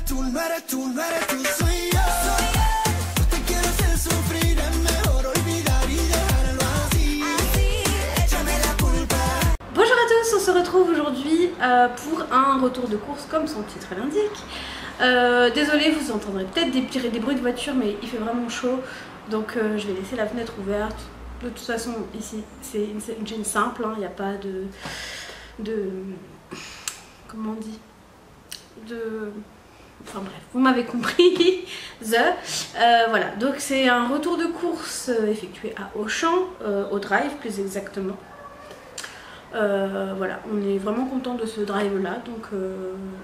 Bonjour à tous, on se retrouve aujourd'hui pour un retour de course comme son titre l'indique. Désolée, vous entendrez peut-être des bruits de voiture, mais il fait vraiment chaud, donc je vais laisser la fenêtre ouverte. De toute façon, ici c'est une chaîne simple, il n'y a pas de comment on dit, enfin bref, vous m'avez compris. Voilà, donc c'est un retour de course effectué à Auchan, au drive plus exactement. Voilà, on est vraiment content de ce drive là, donc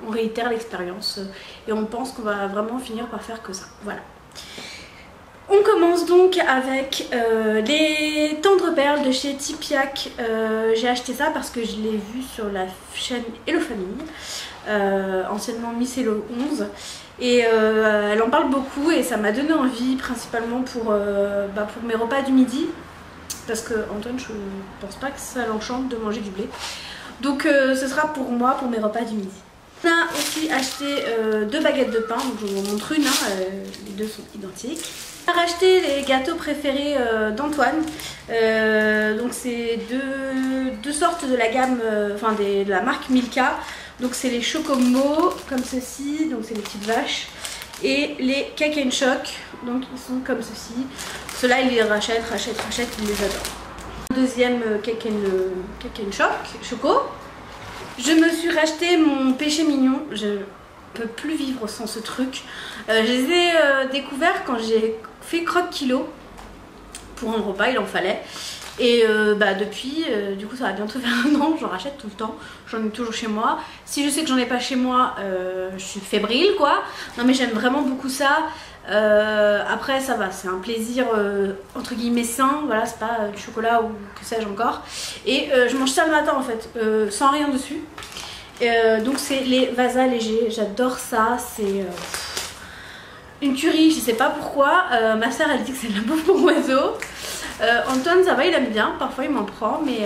on réitère l'expérience et on pense qu'on va vraiment finir par faire que ça. Voilà. On commence donc avec les tendres perles de chez Tipiak. J'ai acheté ça parce que je l'ai vu sur la chaîne Hello Famille, anciennement Miss Hello 11. Et elle en parle beaucoup et ça m'a donné envie, principalement pour mes repas du midi. Parce que Antoine, je pense pas que ça l'enchante de manger du blé. Donc ce sera pour moi, pour mes repas du midi. On a aussi acheté 2 baguettes de pain, donc je vous en montre une, les deux sont identiques. On a racheté les gâteaux préférés d'Antoine. Donc c'est deux sortes de la gamme, de la marque Milka. Donc c'est les Chocomo, comme ceci, donc c'est les petites vaches. Et les Cake and Choc, donc ils sont comme ceci. Ceux-là, il les rachète, il les adore. Deuxième Cake and Choco. Je me suis racheté mon péché mignon. Je ne peux plus vivre sans ce truc. Je les ai découverts quand j'ai fait croque kilo. Pour un repas, il en fallait. Et depuis, du coup ça va bientôt faire un an, j'en rachète tout le temps, j'en ai toujours chez moi. Si je sais que j'en ai pas chez moi, je suis fébrile quoi. Non mais j'aime vraiment beaucoup ça. Après ça va, c'est un plaisir entre guillemets sain, voilà, c'est pas du chocolat ou que sais-je encore. Et je mange ça le matin en fait, sans rien dessus. Donc c'est les Vasa légers, j'adore ça, c'est une tuerie, je sais pas pourquoi. Ma soeur elle dit que c'est de la bouffe pour oiseaux. Antoine ça va, il aime bien, parfois il m'en prend, mais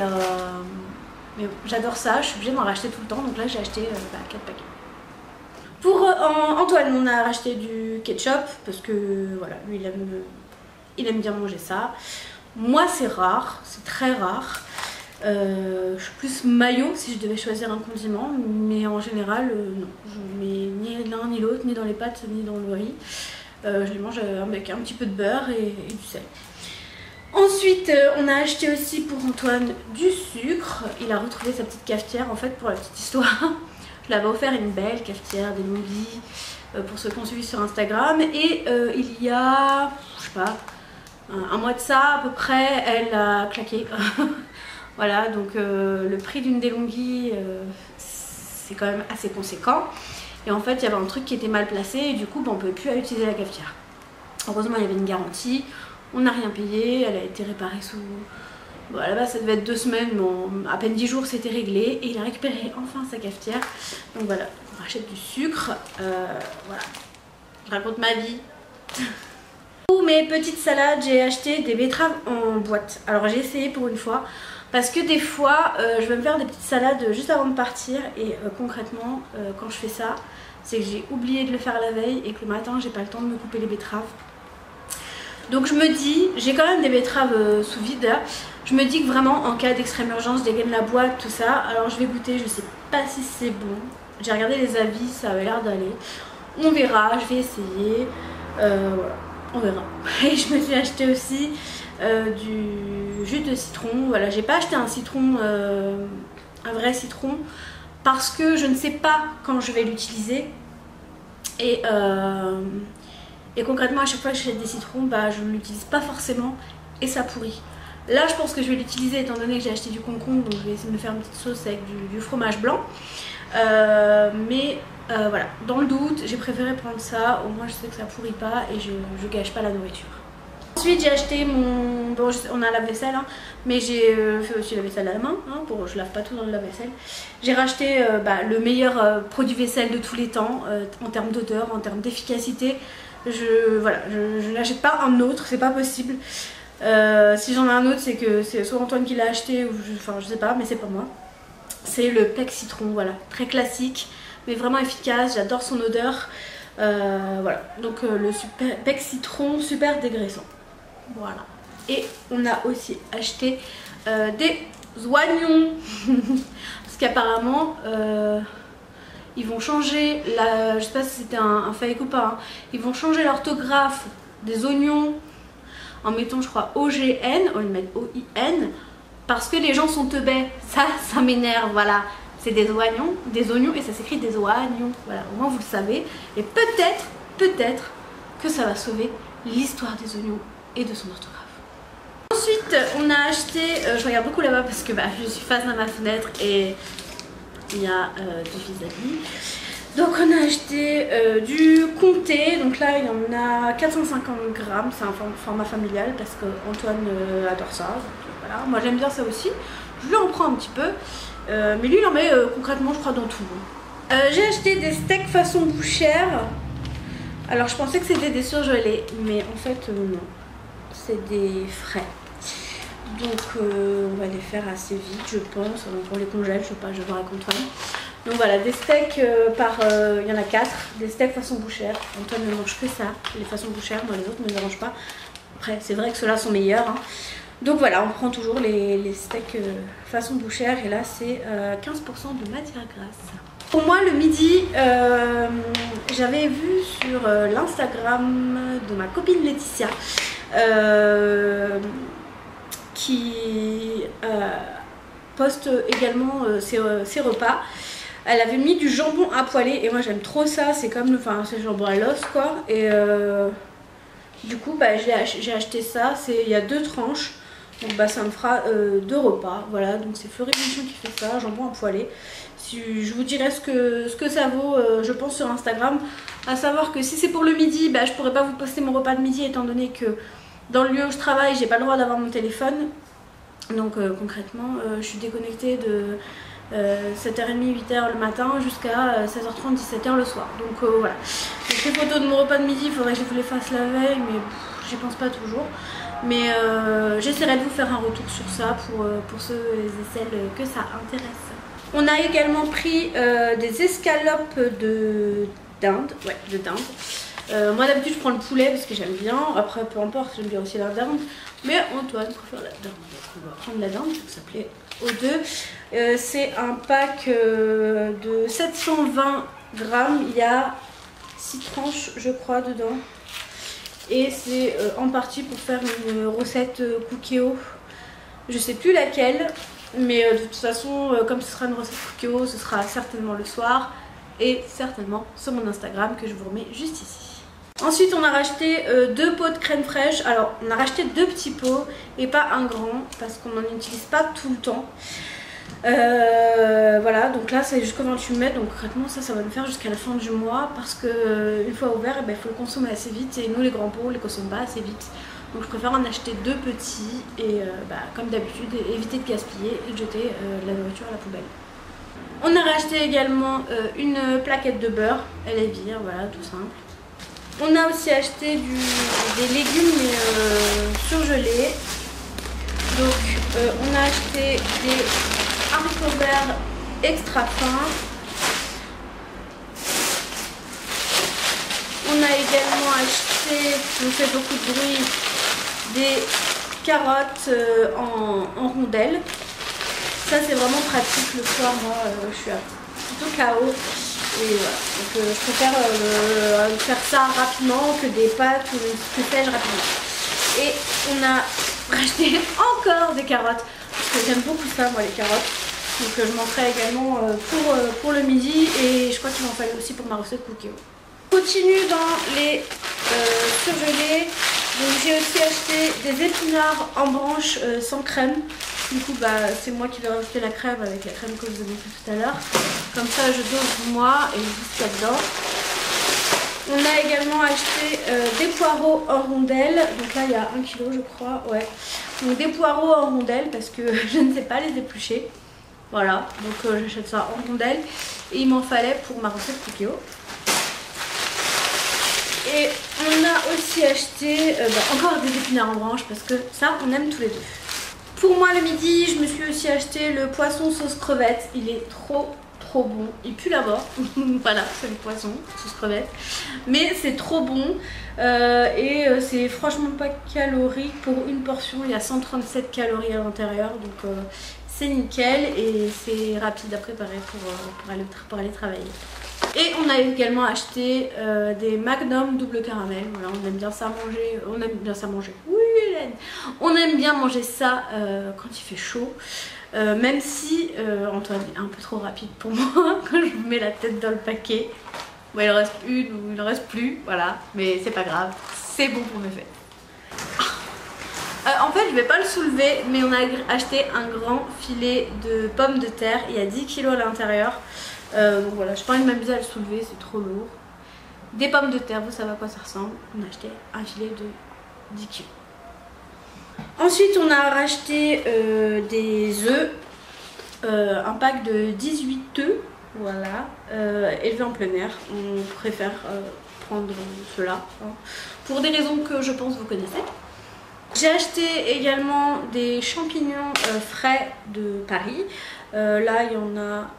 bon, j'adore ça, je suis obligée d'en racheter tout le temps, donc là j'ai acheté 4 paquets. Pour Antoine, on a racheté du ketchup, parce que voilà, lui il aime bien manger ça. Moi c'est rare, c'est très rare. Je suis plus mayo si je devais choisir un condiment, mais en général non, je mets ni l'un ni l'autre, ni dans les pâtes ni dans le riz. Je les mange avec un petit peu de beurre et du sel. Ensuite, on a acheté aussi pour Antoine du sucre. Il a retrouvé sa petite cafetière, en fait, pour la petite histoire. Je l'avais offert une belle cafetière, des longuilles, pour ceux qui ont suivi sur Instagram. Et il y a, je sais pas, un mois de ça à peu près, elle a claqué. Voilà, donc le prix d'une des longuilles, c'est quand même assez conséquent. Et en fait, il y avait un truc qui était mal placé et du coup, on ne pouvait plus utiliser la cafetière. Heureusement, il y avait une garantie. On n'a rien payé, elle a été réparée sous... Bon, là-bas ça devait être 2 semaines, mais à peine 10 jours c'était réglé. Et il a récupéré enfin sa cafetière. Donc voilà, on rachète du sucre. Voilà, je raconte ma vie. Pour mes petites salades, j'ai acheté des betteraves en boîte. Alors j'ai essayé pour une fois. Parce que des fois, je vais me faire des petites salades juste avant de partir. Et concrètement, quand je fais ça, c'est que j'ai oublié de le faire la veille. Et que le matin, j'ai pas le temps de me couper les betteraves. Donc je me dis, j'ai quand même des betteraves sous vide là. Je me dis que vraiment en cas d'extrême urgence, je dégaine la boîte, tout ça. Alors je vais goûter, je sais pas si c'est bon. J'ai regardé les avis, ça avait l'air d'aller. On verra, je vais essayer. Voilà, on verra. Et je me suis acheté aussi du jus de citron. Voilà, j'ai pas acheté un citron, un vrai citron, parce que je ne sais pas quand je vais l'utiliser. Et concrètement, à chaque fois que j'achète des citrons, je ne l'utilise pas forcément et ça pourrit. Là, je pense que je vais l'utiliser étant donné que j'ai acheté du concombre, donc je vais essayer de me faire une petite sauce avec du fromage blanc. Voilà, dans le doute, j'ai préféré prendre ça. Au moins, je sais que ça pourrit pas et je gâche pas la nourriture. Ensuite, j'ai acheté mon... Bon, on a la vaisselle, hein, mais j'ai fait aussi la vaisselle à la main, hein, je lave pas tout dans le lave-vaisselle. J'ai racheté le meilleur produit vaisselle de tous les temps, en termes d'odeur, en termes d'efficacité. Je n'achète pas un autre, c'est pas possible. Si j'en ai un autre, c'est que c'est soit Antoine qui l'a acheté, ou je sais pas, mais c'est pas moi. C'est le Pec Citron, voilà, très classique, mais vraiment efficace, j'adore son odeur. Voilà, donc le super bec citron super dégraissant. Voilà. Et on a aussi acheté des oignons parce qu'apparemment ils vont changer je sais pas si c'était un fake ou pas, hein. Ils vont changer l'orthographe des oignons en mettant, je crois, OGN au lieu de mettre OIN, parce que les gens sont teubés. Ça m'énerve. Voilà, c'est des oignons et ça s'écrit des oignons. Voilà, au moins vous le savez. Et peut-être que ça va sauver l'histoire des oignons et de son orthographe. Ensuite, on a acheté, je regarde beaucoup là-bas parce que je suis face à ma fenêtre et il y a du vis-à-vis. Donc on a acheté du comté, donc là il y en a 450 grammes, c'est un format familial parce qu'Antoine adore ça. Donc, voilà. Moi j'aime bien ça aussi, je lui en prends un petit peu, mais lui il en met concrètement je crois dans tout. J'ai acheté des steaks façon bouchère. Alors je pensais que c'était des surgelés, mais en fait non, c'est des frais. Donc on va les faire assez vite je pense, pour les congèles, je sais pas, je verrai avec Antoine. Donc voilà, des steaks il y en a 4, des steaks façon bouchère. Antoine ne mange que ça, les façons bouchères, moi les autres ne me dérangent pas. Après c'est vrai que ceux-là sont meilleurs, hein. Donc voilà, on prend toujours les steaks façon bouchère et là c'est 15% de matière grasse. Pour moi le midi, j'avais vu sur l'Instagram de ma copine Laetitia qui poste également ses repas. Elle avait mis du jambon à poêler et moi j'aime trop ça, c'est comme c'est le jambon à l'os quoi. Et du coup j'ai acheté ça, il y a 2 tranches, donc ça me fera 2 repas. Voilà, donc c'est Fleury Michon qui fait ça, jambon à poêler. Je vous dirai ce que ça vaut je pense sur Instagram. À savoir que si c'est pour le midi, je pourrais pas vous poster mon repas de midi étant donné que dans le lieu où je travaille j'ai pas le droit d'avoir mon téléphone. Donc concrètement je suis déconnectée de 7h30, 8h le matin jusqu'à 16h30, 17h le soir. Donc voilà. Donc les photos de mon repas de midi, il faudrait que je vous les fasse la veille, mais j'y pense pas toujours. Mais j'essaierai de vous faire un retour sur ça pour ceux et celles que ça intéresse. On a également pris des escalopes de dinde. Ouais, de dinde. Moi d'habitude je prends le poulet parce que j'aime bien. Après peu importe, j'aime bien aussi la dinde. Mais Antoine préfère la dinde. Donc on va prendre la dinde, ça s'appelait O2. C'est un pack de 720 grammes. Il y a 6 tranches je crois dedans. Et c'est en partie pour faire une recette cookéo. Je sais plus laquelle. Mais de toute façon, comme ce sera une recette cookéo, ce sera certainement le soir. Et certainement sur mon Instagram que je vous remets juste ici. Ensuite on a racheté 2 pots de crème fraîche. Alors on a racheté 2 petits pots et pas un grand parce qu'on n'en utilise pas tout le temps. Voilà, donc là c'est jusqu'au 28 mai, donc concrètement ça va me faire jusqu'à la fin du mois parce que une fois ouvert il faut le consommer assez vite et nous les grands pots on les consomme pas assez vite. Donc je préfère en acheter 2 petits et comme d'habitude éviter de gaspiller et de jeter la nourriture à la poubelle. On a racheté également une plaquette de beurre, elle est vire, voilà, tout simple. On a aussi acheté des légumes mais surgelés. Donc on a acheté des haricots verts extra fins. On a également acheté, je me fais beaucoup de bruit, des carottes en rondelles. Ça c'est vraiment pratique le soir, moi je suis plutôt KO. Et voilà, donc je préfère faire ça rapidement que des pâtes ou que sais-je rapidement. Et on a racheté encore des carottes, parce que j'aime beaucoup ça moi les carottes. Donc je m'en ferai également pour le midi et je crois qu'il m'en fallait aussi pour ma recette cookéo. On continue dans les surgelés. Donc j'ai aussi acheté des épinards en branches sans crème. Du coup c'est moi qui vais rajouter la crème avec la crème que je vous ai montré tout à l'heure. Comme ça je dose moi et juste qu'il y a dedans. On a également acheté des poireaux en rondelles. Donc là il y a 1 kg je crois. Ouais. Donc des poireaux en rondelles parce que je ne sais pas les éplucher. Voilà, donc j'achète ça en rondelles. Et il m'en fallait pour ma recette cookéo. Et on a aussi acheté encore des épinards en branche parce que ça on aime tous les deux. Pour moi le midi je me suis aussi acheté le poisson sauce crevette. Il est trop trop bon. Il pue la mort. Voilà, c'est le poisson, sauce crevette. Mais c'est trop bon. C'est franchement pas calorique. Pour une portion, il y a 137 calories à l'intérieur. Donc c'est nickel. Et c'est rapide à préparer pour aller travailler. Et on a également acheté des Magnum double caramel. Voilà, on aime bien ça manger. On aime bien ça manger. Oui, Hélène. On aime bien manger ça quand il fait chaud. Même si Antoine est un peu trop rapide pour moi quand je mets la tête dans le paquet. Bon, il en reste une ou il en reste plus. Voilà, mais c'est pas grave. C'est bon pour mes fêtes. En fait, je vais pas le soulever, mais on a acheté un grand filet de pommes de terre. Il y a 10 kg à l'intérieur. Donc voilà, je n'ai pas envie de m'amuser à le soulever, c'est trop lourd. Des pommes de terre, vous savez à quoi ça ressemble. On a acheté un filet de 10 kg. Ensuite, on a racheté des œufs, un pack de 18 œufs, voilà, élevés en plein air. On préfère prendre cela, hein, pour des raisons que je pense vous connaissez. J'ai acheté également des champignons frais de Paris. Là, il y en a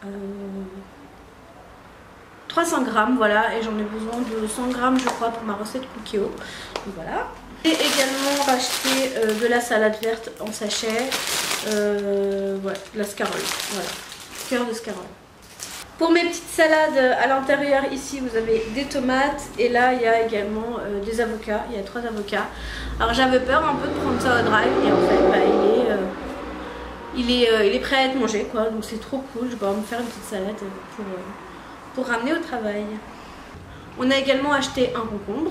300 grammes, voilà, et j'en ai besoin de 100 grammes, je crois, pour ma recette cookie-o. Donc voilà. J'ai également racheté de la salade verte en sachet, voilà, de la scarole, voilà, cœur de scarole. Pour mes petites salades, à l'intérieur ici vous avez des tomates et là il y a également des avocats, il y a 3 avocats. Alors j'avais peur un peu de prendre ça au drive et en fait bah, il est prêt à être mangé quoi, donc c'est trop cool. Je vais pouvoir me faire une petite salade pour ramener au travail. On a également acheté un concombre.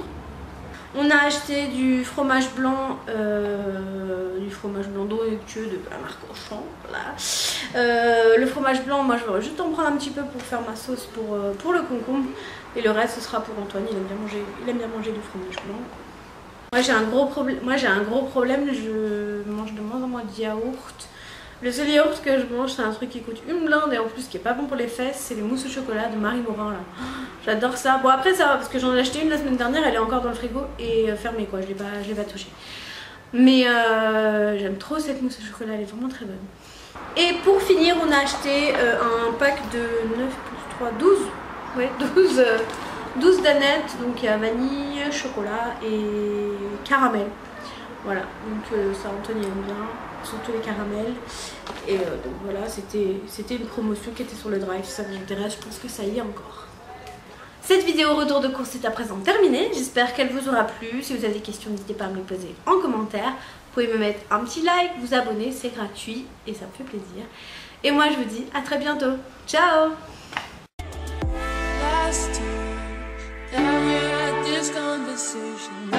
On a acheté du fromage blanc d'eau étueux de la marque Auchan. Voilà. Le fromage blanc, moi je vais juste en prendre un petit peu pour faire ma sauce pour le concombre. Et le reste ce sera pour Antoine, il aime bien manger du fromage blanc. Moi j'ai un gros problème, je mange de moins en moins de yaourt. Le seul yaourt que je mange, c'est un truc qui coûte une blinde et en plus qui est pas bon pour les fesses, c'est les mousses au chocolat de Marie Morin là. J'adore ça. Bon après ça va parce que j'en ai acheté une la semaine dernière, elle est encore dans le frigo et fermée quoi, je l'ai pas touchée. Mais j'aime trop cette mousse au chocolat, elle est vraiment très bonne. Et pour finir, on a acheté un pack de 9 plus 3, 12. Ouais, 12 danettes, donc il y a vanille, chocolat et caramel. Voilà, donc ça Antoine aime bien, surtout les caramels. Et donc voilà, c'était une promotion qui était sur le drive, si ça vous intéresse, je pense que ça y est encore. Cette vidéo retour de course est à présent terminée, j'espère qu'elle vous aura plu. Si vous avez des questions, n'hésitez pas à me les poser en commentaire. Vous pouvez me mettre un petit like, vous abonner, c'est gratuit et ça me fait plaisir. Et moi je vous dis à très bientôt, ciao! Last time that we had this conversation,